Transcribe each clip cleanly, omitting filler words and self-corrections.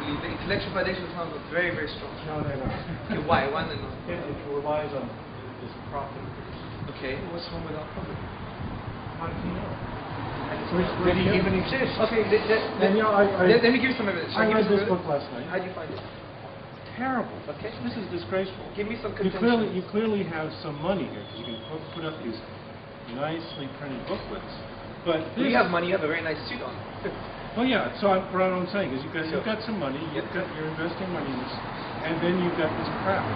believe the intellectual foundation sounds very, very strong. No, they're not. Okay, why? Why not? It relies on this profit. Okay, what's wrong with our profit? How do you know? Did he even exist? Okay, let me give you some evidence. I read this book last night. How do you find it? Terrible. Okay. This is disgraceful. Give me some contention. You clearly have some money here because you can put up these nicely printed booklets. But you have money. You have a very nice suit on. Well, yeah. So what I'm saying is you've got some money. You're investing money in this, and then you've got this crap.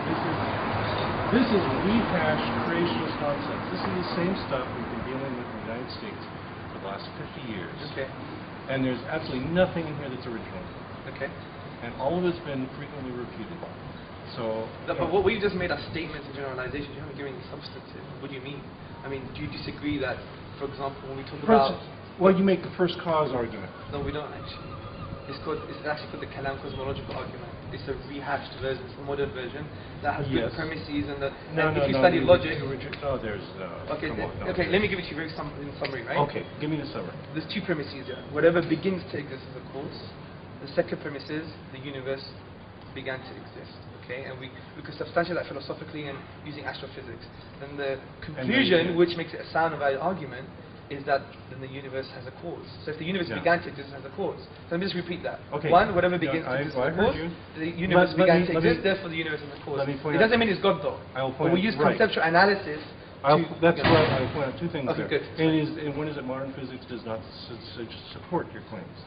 This is rehashed creationist nonsense. This is the same stuff we've been dealing with in the United States for the last 50 years. Okay. And there's absolutely nothing in here that's original. Okay. And all of it's been frequently repeated. So. But what we've just made are statements and generalizations. You haven't given any substantive. What do you mean? I mean, do you disagree that, for example, when we talk about... Well, you make the first cause argument. No, we don't actually. It's actually called the Kalam cosmological argument. It's a rehashed version, it's a modern version that has good premises and if you study logic... Okay, let me give it to you very in summary, right? Okay, give me the summary. There's two premises here. Whatever begins to exist is a cause. The second premise is the universe began to exist. Okay, and we could substantiate that philosophically and using astrophysics. Then the conclusion, which makes it a sound and valid argument, is that then the universe has a cause. So if the universe began to exist, it has a cause. So let me just repeat that. Okay. One, whatever begins to exist has a cause. The universe began to exist, therefore the universe has a cause. It doesn't mean it's God though. But we use conceptual analysis. That's right. I'll point out two things there. Good. And one is that modern physics does not support your claims.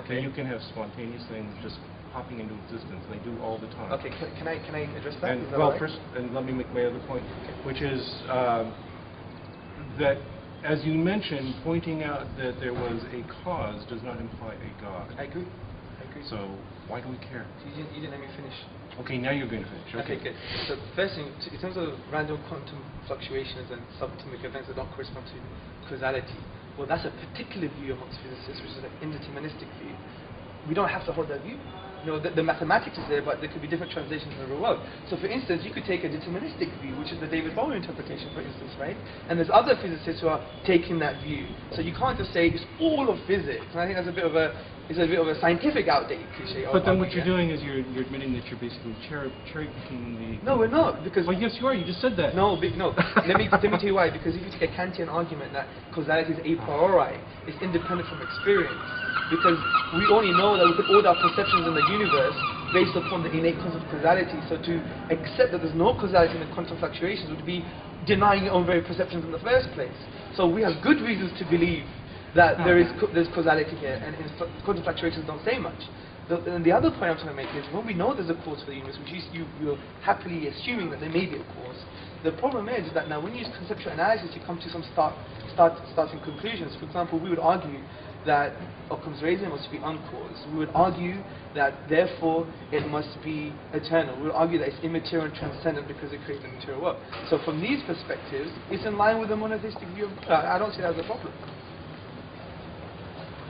Okay. You can have spontaneous things just popping into existence, and they do all the time. Okay, can I address that? And, well, first, and let me make my other point, which is that, as you mentioned, pointing out that there was a cause does not imply a God. I agree. So why do we care? You didn't let me finish. Okay, now you're going to finish. Okay, good. So first thing, in terms of random quantum fluctuations and subatomic events that don't correspond to causality, well, that's a particular view amongst physicists, which is an indeterministic view. We don't have to hold that view. You know, the mathematics is there, but there could be different translations in the real world. So for instance, you could take a deterministic view, which is the David Bowie interpretation, for instance, right? And there's other physicists who are taking that view. So you can't just say it's all of physics. And I think that's a bit of a scientific outdated cliche. But then what you're doing is you're admitting that you're basically cherry picking the... No, we're not, because... Well, yes, you are. You just said that. No, no. let me tell you why. Because if you take a Kantian argument that causality is a priori, it's independent from experience. Because we only know that we could order our perceptions in the universe based upon the innate concept of causality. So to accept that there's no causality in the quantum fluctuations would be denying your own very perceptions in the first place. So we have good reasons to believe that there's causality here, and quantum fluctuations don't say much. And the other point I'm trying to make is when we know there's a cause for the universe, which you're happily assuming that there may be a cause, the problem is that now when you use conceptual analysis, you come to some starting conclusions. For example, we would argue that Occam's razor must be uncaused. We would argue that therefore it must be eternal. We would argue that it's immaterial and transcendent because it creates the material world. So from these perspectives, it's in line with the monotheistic view of God. I don't see that as a problem.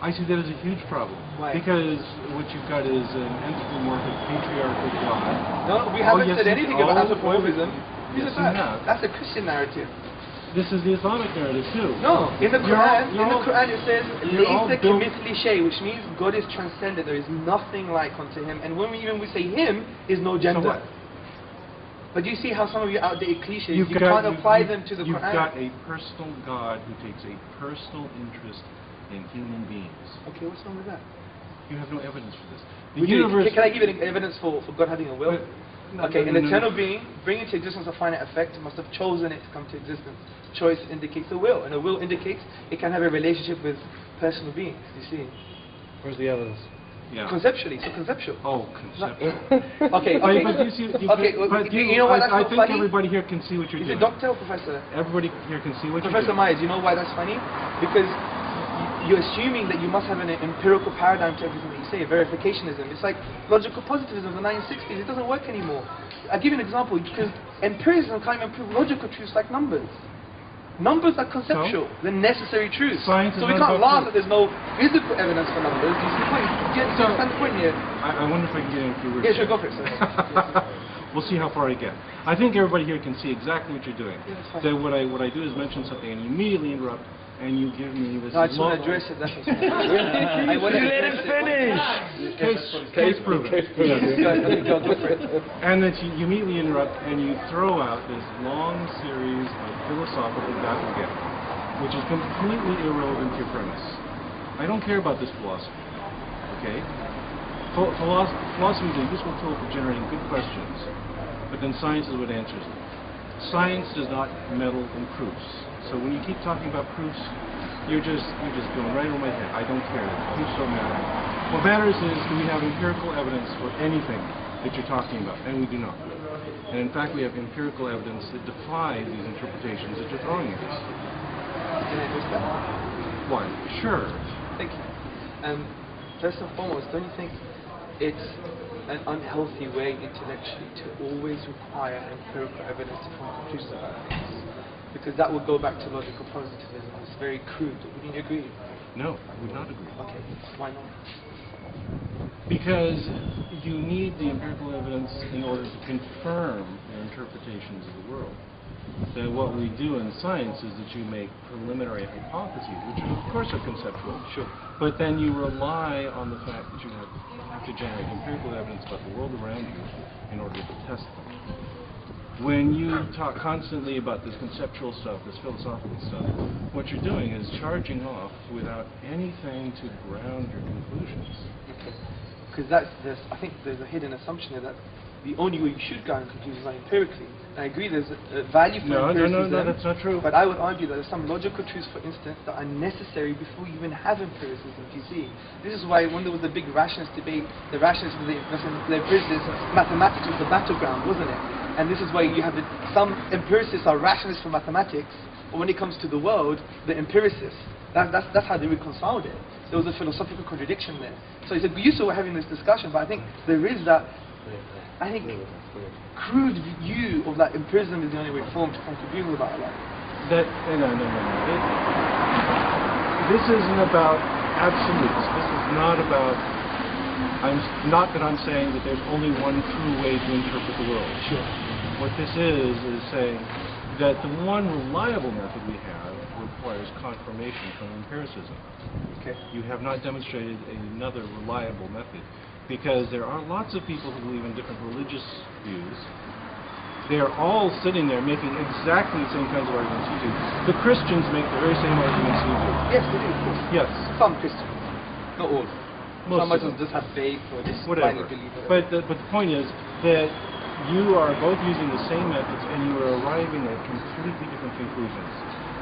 I see that as a huge problem. Why? Because what you've got is an anthropomorphic patriarchal God. No, we haven't said anything about anthropomorphism. That's a Christian narrative. This is the Islamic narrative too. No, in the Quran, it says "Laysa kamithli shay," which means God is transcendent. There is nothing like unto Him. And when we say Him, is no gender. So what? But do you see how some of your outdated cliches you can't apply them to the Quran? You've got a personal God who takes a personal interest in human beings. Okay, what's wrong with that? You have no evidence for this. Can I give you evidence for God having a will? An eternal being, bringing to existence a finite effect, must have chosen it to come to existence. Choice indicates a will, and a will indicates it can have a relationship with personal beings, you see. Where's the evidence? Yeah. Conceptually, so conceptual. Oh, conceptual. Okay. But you know why that's I think funny? Everybody here can see what you're doing. Is it doctor or professor? Everybody here can see what you're doing. Professor Meyers, you know why that's funny? Because you're assuming that you must have an empirical paradigm to everything that you say, verificationism. It's like logical positivism of the 1960s. It doesn't work anymore. I'll give you an example, because empiricism can't even prove logical truths like numbers. Numbers are conceptual. They're necessary truths. So we can't laugh that there's no physical evidence for numbers. Do you see the point? Do you understand the point here? I wonder if I can get in a few words. Yeah, sure, go for it. We'll see how far I get. I think everybody here can see exactly what you're doing. Yeah, so what I do is mention something and you immediately interrupt and you give me this. No, I just want to address it. That's what I want to let him finish. Case proven. Yes. Go for it. And then you immediately interrupt and you throw out this long series of philosophical gaffle, which is completely irrelevant to your premise. I don't care about this philosophy. Okay? Philosophy is a useful tool for generating good questions, but then science is what answers them. Science does not meddle in proofs. So when you keep talking about proofs, you're just going right over my head. I don't care. Proofs don't matter. What matters is, do we have empirical evidence for anything that you're talking about? And we do not. And in fact, we have empirical evidence that defies these interpretations that you're throwing at us. Can I address that? Why? Sure. Thank you. First and foremost, don't you think it's an unhealthy way intellectually to always require empirical evidence to form conclusions about things? Because that would go back to logical positivism. It's very crude. Wouldn't you agree? No, I would not agree. Okay, why not? Because you need the empirical evidence in order to confirm your interpretations of the world. That what we do in science is that you make preliminary hypotheses, which of course are conceptual. Sure. But then you rely on the fact that you have to generate empirical evidence about the world around you in order to test them. When you talk constantly about this conceptual stuff, this philosophical stuff, what you're doing is charging off without anything to ground your conclusions. Okay. Because I think there's a hidden assumption here that the only way you should ground conclusions are empirically. And I agree there's a value for empiricism. No, that's not true. But I would argue that there's some logical truths, for instance, that are necessary before you even have empiricism, you see. This is why when there was the big rationalist debate, the rationalists were the empiricists, mathematics was the battleground, wasn't it? And this is why you have some empiricists are rationalists for mathematics, but when it comes to the world, the empiricists. That's how they reconciled it. There was a philosophical contradiction there. So it's a useful we're having this discussion, but I think there is that, I think, crude view of that empiricism is the only way formed to come to view about it. No. This isn't about absolutes. This is not about. Not that I'm saying that there's only one true way to interpret the world. Sure. What this is saying that the one reliable method we have requires confirmation from empiricism. Okay. You have not demonstrated another reliable method, because there are lots of people who believe in different religious views. They are all sitting there making exactly the same kinds of arguments you do. The Christians make the very same arguments you do. Yes, they do, of course. Yes. Some Christians. Not all. Most Some of them just have faith or just blindly believe it. But the point is that you are both using the same methods and you are arriving at completely different conclusions.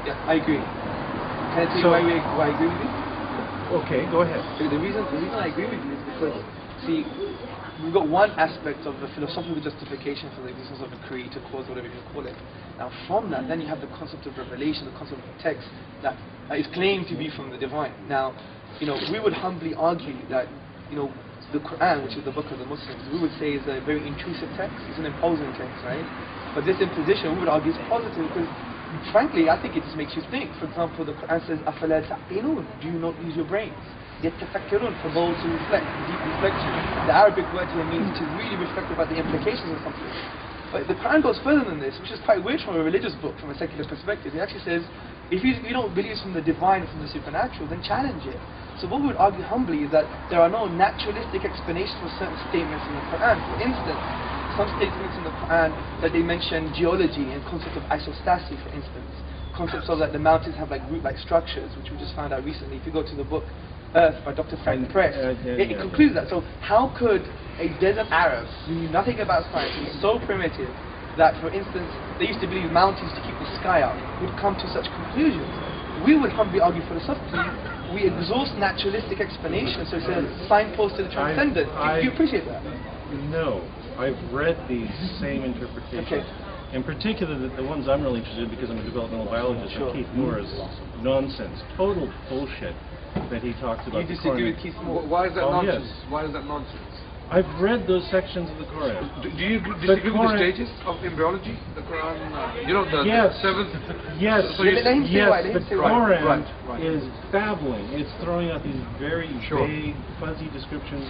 Yeah, I agree. Can I tell you why I agree with you? Okay, go ahead. The reason I agree with you is because, see, we've got one aspect of the philosophical justification for the existence of a creator cause, whatever you call it. Now from that, then you have the concept of revelation, the concept of text that is claimed to be from the divine. Now, we would humbly argue that, the Quran, which is the book of the Muslims, we would say is a very intrusive text. It's an imposing text, right? But this imposition, we would argue, is positive because, frankly, I think it just makes you think. For example, the Quran says, أَفَلَا تَعْقِلُونَ? Do you not use your brains? يَتَفَكِّرُونَ, for those who reflect, deep reflection. The Arabic word here means to really reflect about the implications of something. But the Quran goes further than this, which is quite weird from a religious book, from a secular perspective. It actually says, if you don't believe it's from the divine or from the supernatural, then challenge it. So what we would argue humbly is that there are no naturalistic explanations for certain statements in the Quran. For instance, some statements in the Quran that they mention geology and concept of isostasy, for instance. Concepts of that the mountains have like root-like structures, which we just found out recently. If you go to the book Earth by Dr. Frank Press, it concludes that. So how could a desert Arab who knew nothing about science and was so primitive that, for instance, they used to believe mountains to keep the sky out, would come to such conclusions? We would humbly argue philosophically, we exhaust naturalistic explanations, so it's a signpost to the transcendent. Do you appreciate that? No. I've read these same interpretations. Okay. In particular, the ones I'm really interested in, because I'm a developmental biologist, sure. Keith Moore's nonsense, total bullshit that he talks about. You disagree with Keith Moore? Why is that nonsense? Yes. Why is that nonsense? I've read those sections of the Quran. Do you disagree with the stages of embryology? The Quran, the yes. seventh. Yes. So yes. The Quran right. is babbling. It's throwing out these very vague, fuzzy descriptions.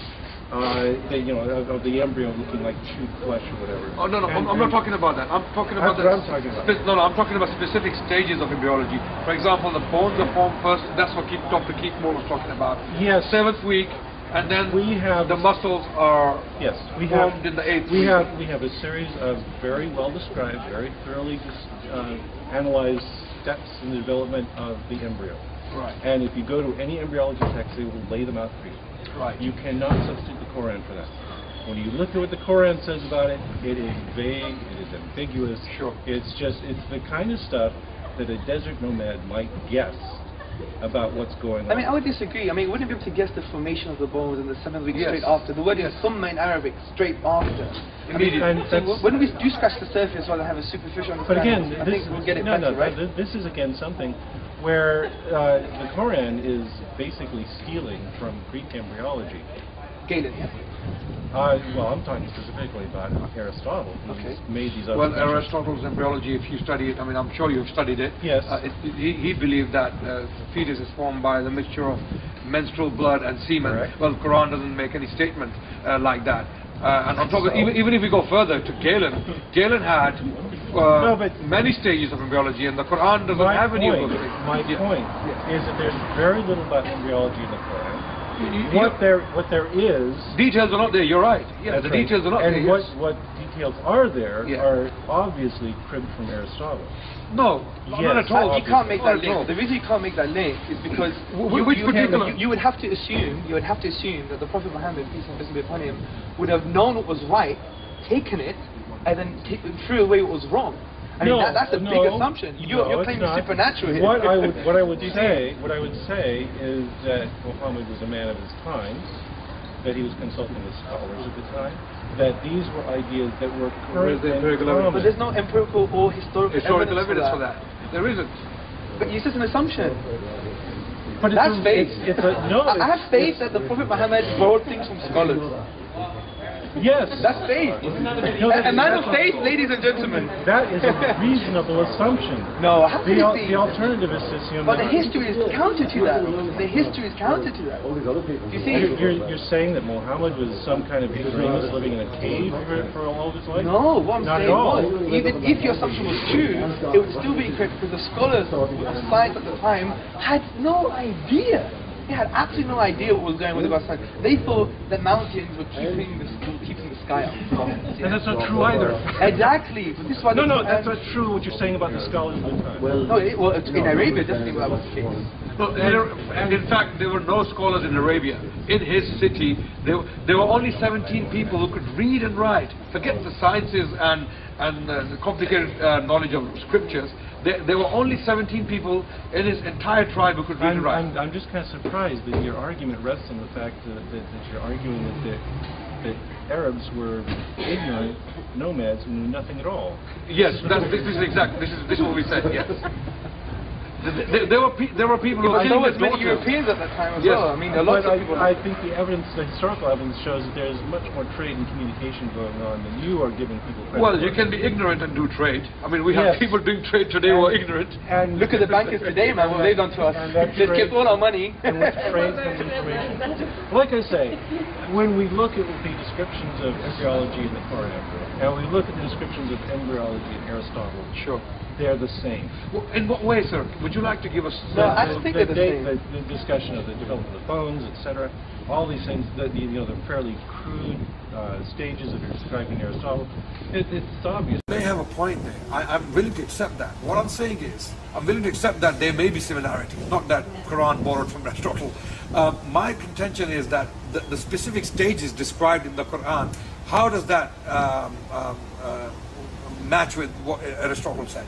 Of the embryo looking like chewed flesh or whatever. Oh no, I'm not talking about that. I'm talking about I'm talking about. I'm talking about specific stages of embryology. For example, the bones are formed first. That's what Dr. Keith Moore was talking about. Yes. 7th week, and then we have the muscles are yes, we formed have in the 8th we week. have a series of very well described, very thoroughly analyzed steps in the development of the embryo. Right. And if you go to any embryology text, they will lay them out for you. Right. You cannot substitute the Quran for that. When you look at what the Quran says about it, it is vague, it is ambiguous. Sure. It's the kind of stuff that a desert nomad might guess about what's going on. I mean, I would disagree. I mean, wouldn't be able to guess the formation of the bones in the 7th week Yes. straight after. The word is summa in Arabic, straight after. Immediately. So when we do scratch the surface rather than have a superficial understanding, But again, I think we'll get it no, better, right? this is again something where the Quran is basically stealing from Greek embryology. Galen, yeah? Well, I'm talking specifically about Aristotle, who's made these Well, observations. Aristotle's embryology, if you study it, I mean, I'm sure you've studied it. Yes. He believed that fetus is formed by the mixture of menstrual blood and semen. Correct. Well, Quran doesn't make any statement like that. And on top of it, even if we go further to Galen had many stages of embryology, and the Quran doesn't have any of those things. My point is that there's very little about embryology in the Quran. What there is... Details are not there, you're right. Yeah, the details are not there. And yes. what details are there are obviously cribbed from Aristotle. No, not at all. You can't make that Not at all. link. The reason you can't make that link is because you would have to assume that the Prophet Muhammad, peace and blessings be upon him, would have known what was right, taken it, and then threw away what was wrong. I mean, that's a big assumption. You're claiming supernatural here. What I would say is that Muhammad was a man of his times, that he was consulting with scholars at the time, that these were ideas that were current and common. But there's no empirical or historical evidence for that. There isn't. But it's just an assumption. But that's faith. No, I have faith that the Prophet Muhammad borrowed things from scholars. Yes. That's faith. A man of faith, ladies and gentlemen. That is a reasonable assumption. No, I have to the alternative is to assume but the history is counter to that. The history is counter to that. You see, you're saying that Muhammad was some kind of extremist living in a cave for all of his life? No, what I'm Not saying at all. was, even if your assumption was true, it would still be incorrect because the scholars of science at the time had no idea. They had absolutely no idea what was going on with the science. They thought that mountains were keeping the sky up. And that's not true either. Exactly. But this is why No, that's not true what you're saying about the scholars of the time. No, in Arabia, definitely that was the case. No, and in fact, there were no scholars in Arabia. In his city, there were only 17 people who could read and write. Forget the sciences and the complicated knowledge of scriptures. There were only 17 people in his entire tribe who could read and write. I'm just kind of surprised that your argument rests on the fact that you're arguing that Arabs were ignorant nomads who knew nothing at all. Yes, this is exactly. This is what we said. Yes. There were people who were There was killing many their daughters. Europeans at that time as Yes. well. I mean, a lot of people. I think the historical evidence shows that there's much more trade and communication going on than you are giving people credit Well, for. you can be ignorant and do trade. I mean, we have people doing trade today who are ignorant. And Look at the bankers today, man, what they've done to us. They've kept all our money. and with trade comes information. Like I say, when we look at the descriptions of embryology in the Quran, and we look at the descriptions of embryology in Aristotle, Sure. they're the same. Well, in what way, sir? Would you like to give us? No, I think they're the same. The discussion of the development of the bones, etc. All these things, the fairly crude stages that are described in Aristotle. It's obvious. They have a point there. I'm willing to accept that. What I'm saying is, I'm willing to accept that there may be similarities, not that Quran borrowed from Aristotle. My contention is that the specific stages described in the Quran, how does that match with what Aristotle said?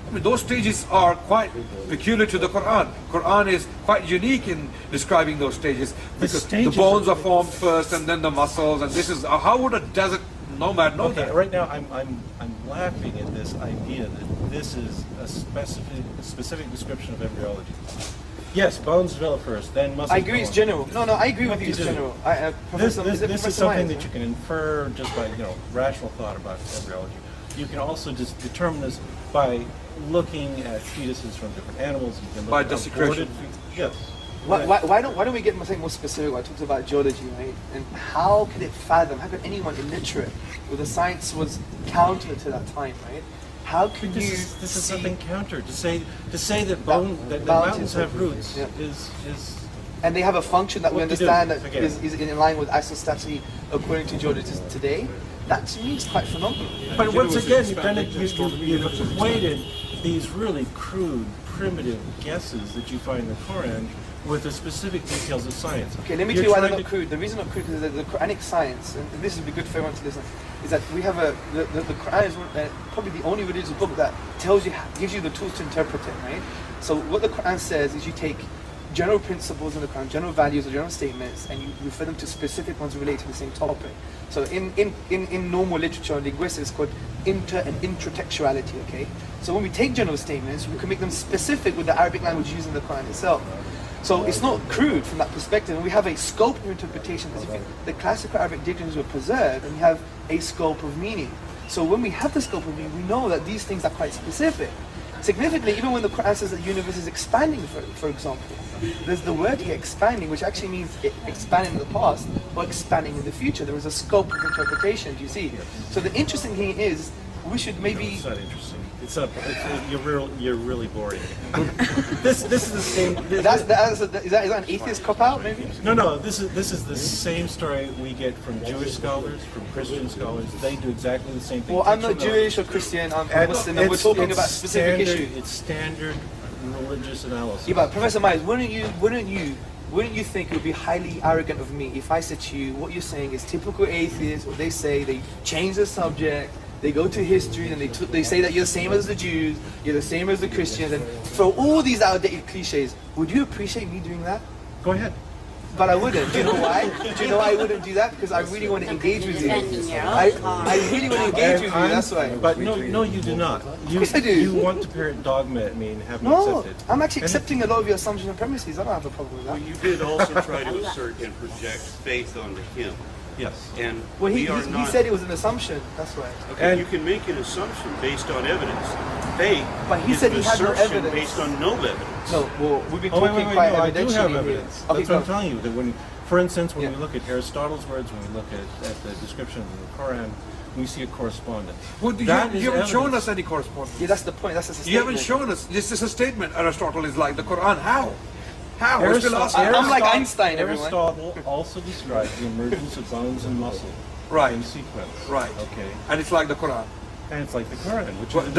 I mean, those stages are quite peculiar to the Quran. Quran is quite unique in describing those stages because the bones are formed first and then the muscles, and this is how would a desert nomad know that? Right now I'm laughing at this idea that this is a specific description of embryology. Yes, bones develop first, then muscles. I agree, it's general. No, I agree with you, it's general. This is something that you can infer just by rational thought about embryology. You can also just determine this by looking at fetuses from different animals. You can look By at desecration. Yes. Why don't we get something more specific? I talked about geology, right? And how could it fathom? How could anyone illiterate, where the science was counter to that time, right? How could you? This is something counter to say that mountains have roots is and they have a function that we What to do? understand that Forget it. is in line with isostasy according to Georgia today, that to me is quite phenomenal. But once again, you've equated these really crude, primitive guesses that you find in the Quran with the specific details of science. Okay, let me tell you why they're not crude. The reason not crude is that the Quranic science, and this would be good for everyone to listen, is that we have the Quran is probably the only religious book that tells you, gives you the tools to interpret it, right? So what the Quran says is you take general principles in the Quran, general values or general statements, and you refer them to specific ones related to the same topic. So in normal literature and linguistics, it's called inter and introtextuality, okay? So when we take general statements, we can make them specific with the Arabic language used in the Quran itself. So it's not crude from that perspective, and we have a scope of interpretation. The classical Arabic dictionaries were preserved, and we have a scope of meaning. So when we have the scope of meaning, we know that these things are quite specific. Significantly, even when the Quran says that the universe is expanding, for example, there's the word here, expanding, which actually means expanding in the past or expanding in the future. There is a scope of interpretation, do you see? So the interesting thing is, we should maybe... It's not interesting. You're really boring. This is the same... Is that an atheist cop-out, maybe? No, this is the same story we get from Jewish scholars, from Christian scholars. They do exactly the same thing. Well, I'm not Jewish or Christian, I'm Muslim, and we're talking about specific issues. It's standard religious analysis. Yeah, but Professor Myers, wouldn't you think it would be highly arrogant of me if I said to you, what you're saying is typical atheists, what they say, they change the subject, they go to history and they say that you're the same as the Jews, you're the same as the Christians, and throw all these outdated cliches. Would you appreciate me doing that? Go ahead. But I wouldn't. Do you know why? Do you know why I wouldn't do that? Because I really want to engage with you. I really want to engage with you, that's why. But no, you do not. Yes, I do. You want to parrot dogma at me and have me No, accept it. I'm actually accepting a lot of your assumptions and premises. I don't have a problem with that. Well, you did also try to assert and project faith onto him. Yes. And Well, he not, said it was an assumption. That's why. Okay, you can make an assumption based on evidence. Faith But he is said an he had no assertion evidence. based on no evidence. No, well, we've been Oh, talking wait, quite no, I do evidentially have here. evidence. Okay, That's what I'm telling you. That when, for instance, when we look at Aristotle's words, when we look at the description of the Quran, we see a correspondence. Well, you haven't shown us any correspondence. Yeah, that's the point. That's a statement. You haven't shown us. This is a statement. Aristotle is like the Quran. How? How? We're still asking. I'm like Einstein, everyone. Aristotle also describes the emergence of bones and muscle in sequence. Right. Okay. And it's like the Quran. And it's like the Quran. Which Well, is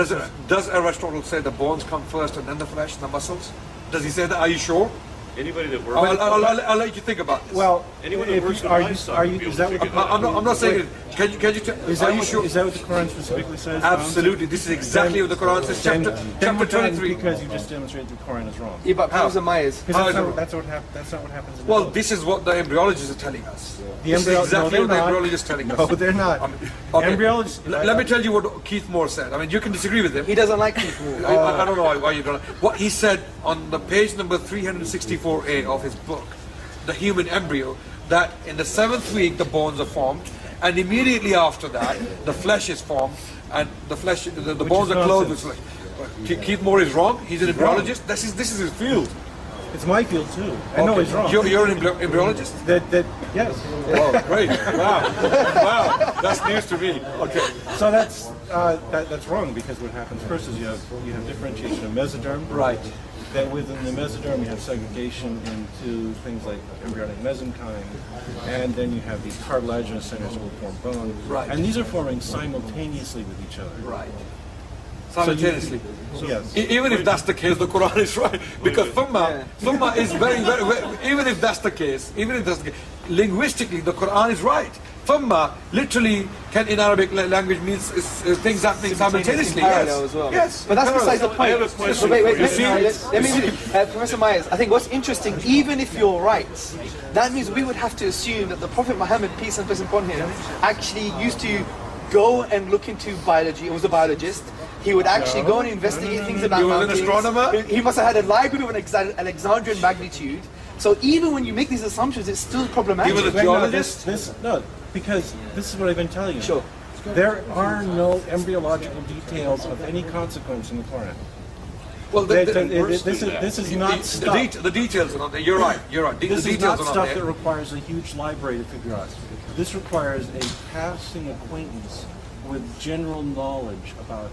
does Aristotle say the bones come first and then the flesh and the muscles? Does he say that? Are you sure? Anybody that works I'll let you think about this. Well, anyone that works with are livestock you, would be is able that to figure that out. I'm not saying it. Can you is are that you what, sure? is that what the Quran specifically says? Absolutely. This is exactly what the Quran says. Then Chapter we're done 23. because you just demonstrated the Quran is wrong. Yeah, but Professor Myers. Because that's not what happens in the Well, book. this is what the embryologists are telling us. The This is exactly what the not. embryologists are telling us. No, they're not. Okay. Embryologists. Let me tell you what Keith Moore said. I mean, you can disagree with him. He doesn't like people. I don't know why you're gonna. What he said on the page number 364A of his book, The Human Embryo, that in the 7th week the bones are formed, and immediately after that the flesh is formed, and the flesh, the bones are clothed with flesh. Keith Moore is wrong. He's an embryologist. This is his field. It's my field too. I know he's wrong. You're an embryologist? Yes. Oh, great! Wow, that's news to me. Okay. So that's wrong, because what happens first is you have differentiation of mesoderm. Right. That within the mesoderm you have segregation into things like embryonic mesenchyme, and then you have these cartilaginous centers will form bone. Right. And these are forming simultaneously with each other. Right. Simultaneously. Yes. Even if that's the case, the Quran is right, because thumma is very, even if that's the case, linguistically the Quran is right. Thumma literally can in Arabic language means things happening simultaneously. Parallel as well. Yes. But that's Parallel. besides the point. I have a question So wait, for you. let me Professor Myers, I think what's interesting, even if you're right, that means we would have to assume that the Prophet Muhammad, peace and blessing upon him, actually used to go and look into biology. He was a biologist. He would actually go and investigate things about He was an mountains. astronomer? He must have had a library of an Alexandrian magnitude. So even when you make these assumptions, it's still problematic. He was a geologist? Because this is what I've been telling you. Sure. There are no embryological details of any consequence in the Quran. Well, This is not stuff. the details are not there. You're right. The This is details not are not stuff that there. requires a huge library to figure out. This requires a passing acquaintance with general knowledge about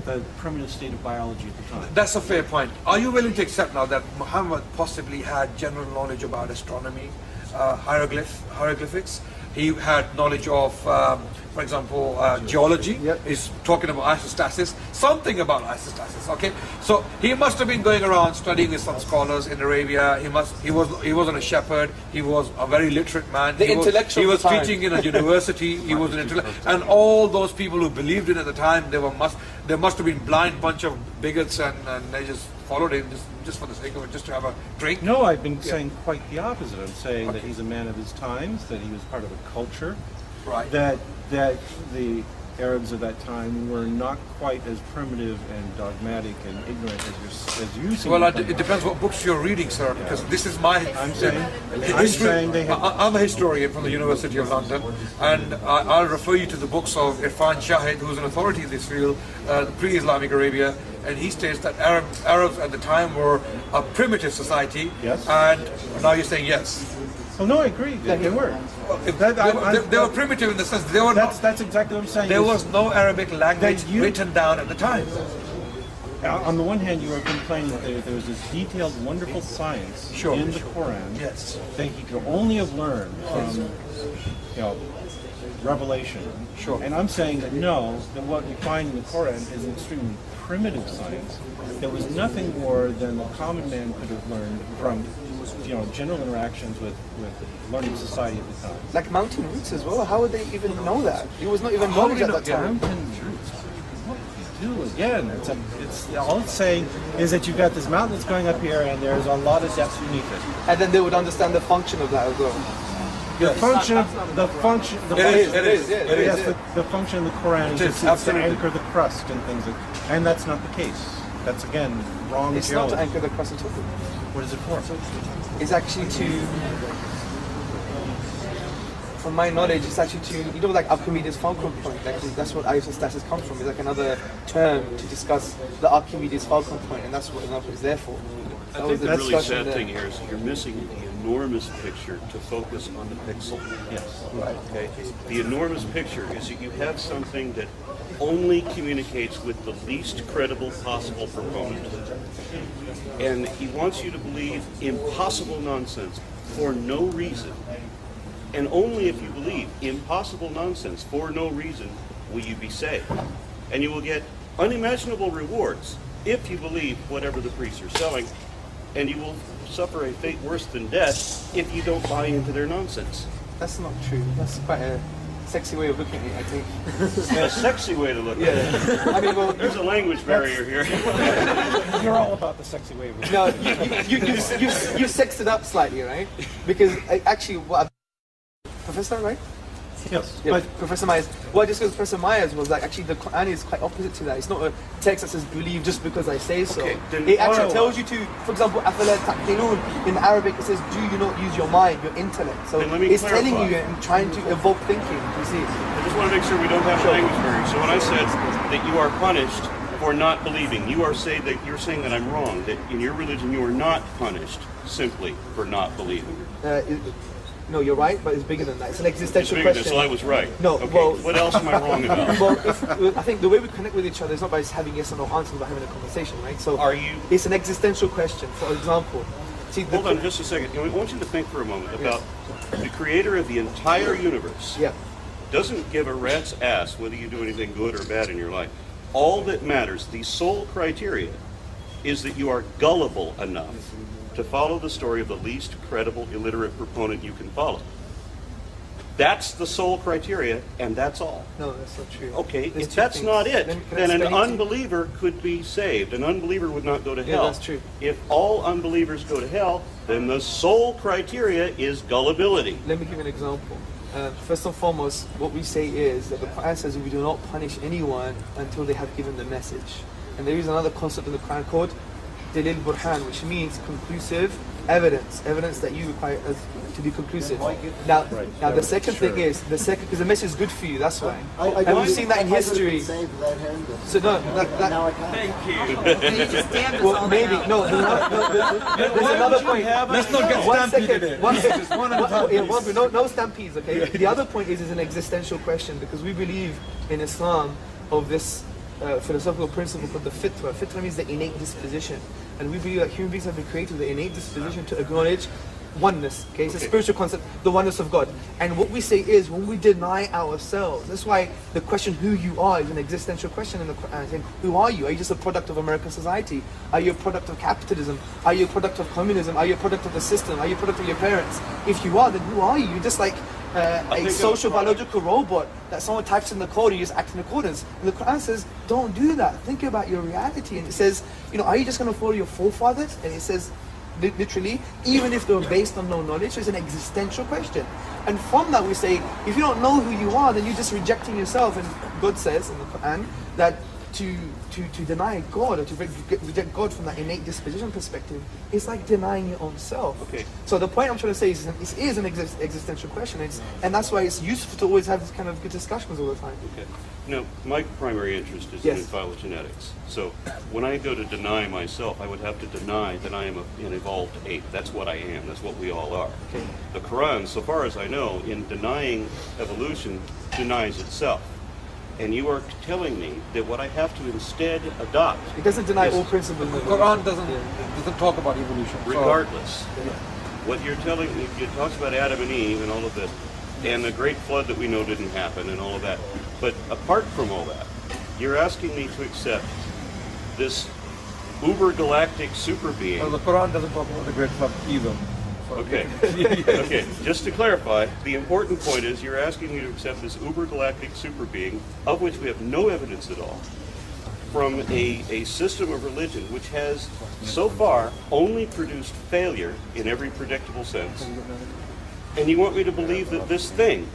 the primitive state of biology at the time. That's a fair point. Are you willing to accept now that Muhammad possibly had general knowledge about astronomy, hieroglyphics? He had knowledge of, for example, geology. Yep. He's talking about isostasis, something about isostasis. Okay, so he must have been going around studying with some scholars in Arabia. He wasn't a shepherd. He was a very literate man. The intellectual He was time. teaching in a university. He was an intellect, and all those people who believed in it at the time, there must have been blind bunch of bigots, and they just followed him just for the sake of it, just to have a drink. No, I've been saying quite the opposite. I'm saying that he's a man of his times, that he was part of a culture, Right. that the Arabs of that time were not quite as primitive and dogmatic and ignorant as you seem Well, to it think. depends what books you're reading, sir, because this is my I'm saying they have. I'm a historian from the University of London, and I'll refer you to the books of Irfan Shahid, who's an authority in this field, pre-Islamic Arabia, and he states that Arabs at the time were a primitive society. Yes. And now you're saying yes. Oh no, I agree. They were. They were primitive in the sense they were not. That's exactly what I'm saying. There was no Arabic language that you- written down at the time. On the one hand, you are complaining that there was this detailed, wonderful science in the Quran Yes. that he could only have learned from, revelation. Sure. And I'm saying that no, that what you find in the Quran is an extremely primitive science. There was nothing more than the common man could have learned from, general interactions with learning society at the time. Like mountain roots as well. How would they even know that? It was not even knowledge at that time. Mountain roots. What do you do again? It's all it's saying is that you've got this mountain that's going up here, and there's a lot of depth beneath it. And then they would understand the function of that as well. The function. It is. Yes, the function of the Quran is to absolutely. anchor the crust and things, and that's not the case. That's again wrong. It's not to geology. anchor the crust at all. What is it for? It's actually to, from my knowledge, it's actually to, like Archimedes' fulcrum point. That's what isostasis comes from. It's like another term to discuss the Archimedes' fulcrum point, and that's what it's there for. I think the really sad thing here is you're missing the enormous picture to focus on the pixel. Yes. Right. Okay? The enormous picture is that you have something that only communicates with the least credible possible proponent. And he wants you to believe impossible nonsense for no reason. And only if you believe impossible nonsense for no reason will you be saved. And you will get unimaginable rewards if you believe whatever the priests are selling. And you will suffer a fate worse than death if you don't buy into their nonsense. That's not true. That's quite a sexy way of looking at it, I think. A sexy way to look at it. I mean, well, There's a language barrier here. You're all about the sexy way. Of no, you sexed it up slightly, right? Because actually, Professor, right? Yes. Yeah, But Professor Myers. Well, just because Professor Myers was like, actually, the Quran is quite opposite to that. It's not a text that says believe just because I say so. Okay, then It actually follow. tells you to, for example, أَفَلَا تَعْقِلُونَ. In Arabic, it says, do you not use your mind, your intellect? So Then let me it's clarify. telling you and trying to evoke thinking. You see? I just want to make sure we don't have a language barrier. So when I said that you are punished for not believing, you're saying that I'm wrong. That in your religion you are not punished simply for not believing. No, you're right, but it's bigger than that. It's an It's existential bigger than question. so I was right. No, Okay. well- What else am I wrong about? Well, I think the way we connect with each other is not by having yes or no answers, but having a conversation, right? So Are you- It's an existential question. For example, see, Hold on just a second. I want you to think for a moment about the creator of the entire universe. Yeah. Doesn't give a rat's ass whether you do anything good or bad in your life. All that matters, the sole criteria, is that you are gullible enough to follow the story of the least credible illiterate proponent you can follow. That's the sole criteria, and that's all. No, that's not true. Okay, There's if two that's things. not it, Can I then an explain to you? unbeliever could be saved. An unbeliever would not go to Yeah, hell. that's true. If all unbelievers go to hell, then the sole criteria is gullibility. Let me give you an example. First and foremost, what we say is that the Quran says we do not punish anyone until they have given the message. And there is another concept in the Quran called Dalil Burhan, which means conclusive evidence that you require to be conclusive. Now the second thing is, because the message is good for you, that's why. And we've seen that in history. So no, Now I can't. well, maybe, no, there's another point. Let's not get One stampeded second. in. One second. One at a time, No stampedes, okay? The other point is an existential question, because we believe in Islam of this philosophical principle called the fitra. Fitra means the innate disposition. And we believe that human beings have been created with the innate disposition to acknowledge oneness. Okay, it's a spiritual concept, the oneness of God. And what we say is, when we deny ourselves, that's why the question who you are is an existential question in the Quran. Saying, who are you? Are you just a product of American society? Are you a product of capitalism? Are you a product of communism? Are you a product of the system? Are you a product of your parents? If you are, then who are you? You're just like a social biological robot that someone types in the code and you just act in accordance. And the Quran says, don't do that. Think about your reality. And it says, are you just going to follow your forefathers? And it says, literally, even if they were based on no knowledge, it's an existential question. And from that we say, if you don't know who you are, then you're just rejecting yourself. And God says in the Quran that to deny God or to reject God from that innate disposition perspective is like denying your own self. Okay. So the point I'm trying to say is it is an existential question, and that's why it's useful to always have this kind of good discussions all the time. Okay. My primary interest is in phylogenetics. So when I go to deny myself, I would have to deny that I am an evolved ape. That's what I am. That's what we all are. Okay. The Quran, so far as I know, in denying evolution, denies itself. And you are telling me that what I have to instead adopt... It doesn't deny all principles. The Quran doesn't talk about evolution. Regardless. What you're telling me, it talks about Adam and Eve and all of this, and the great flood that we know didn't happen and all of that. But apart from all that, you're asking me to accept this uber-galactic super being... Well, the Quran doesn't talk about the great flood either. Okay. Okay. Just to clarify, the important point is you're asking me to accept this uber-galactic super being, of which we have no evidence at all, from a system of religion which has, so far, only produced failure in every predictable sense. And you want me to believe that this thing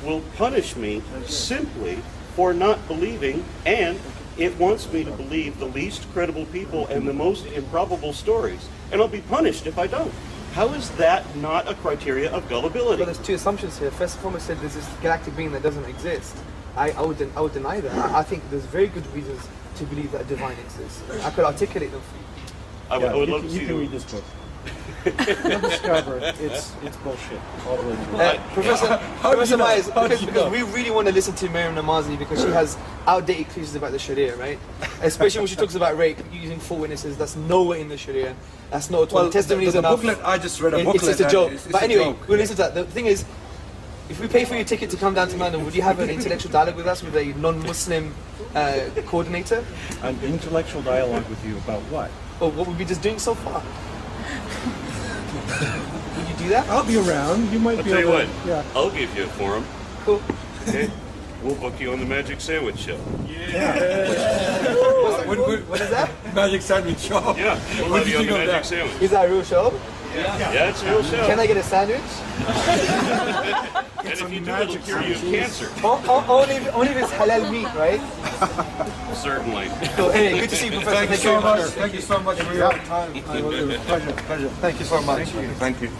will punish me simply for not believing, and it wants me to believe the least credible people and the most improbable stories, and I'll be punished if I don't. How is that not a criteria of gullibility? Well, there's two assumptions here. First and foremost, said there's this galactic being that doesn't exist. I would deny that. I think there's very good reasons to believe that a divine exists. I could articulate them for you. I would love to see you can read this book. You'll discover it's bullshit all the way through. Professor Myers, because we really want to listen to Miriam Namazi because she has outdated clues about the Sharia, right? Especially when she talks about rape using four witnesses. That's nowhere in the Sharia. That's not at all. Testimony is enough. Booklet, I just read a booklet. It's a joke. But anyway, joke. we'll listen to that. The thing is, if we pay for your ticket to come down to London, would you have an intellectual dialogue with us with a non-Muslim coordinator? An intellectual dialogue with you about what? Or what we've been just doing so far? Would you do that? I'll be around. You might I'll be tell you able what, to. Yeah. I'll give you a forum. Cool. Okay? We'll book you on the Magic Sandwich Show. What is that? Magic Sandwich Show. Yeah, we'll have you on the Magic Sandwich. Is that a real show? Yeah, it's a real show. Can I get a sandwich? And if you do, it'll cure you of cancer. Only if it's halal meat, right? Certainly. So, anyway, good to see you, Professor. Thank you so much. Thank you so much for your time. It was a pleasure. Thank you so much. Thank you.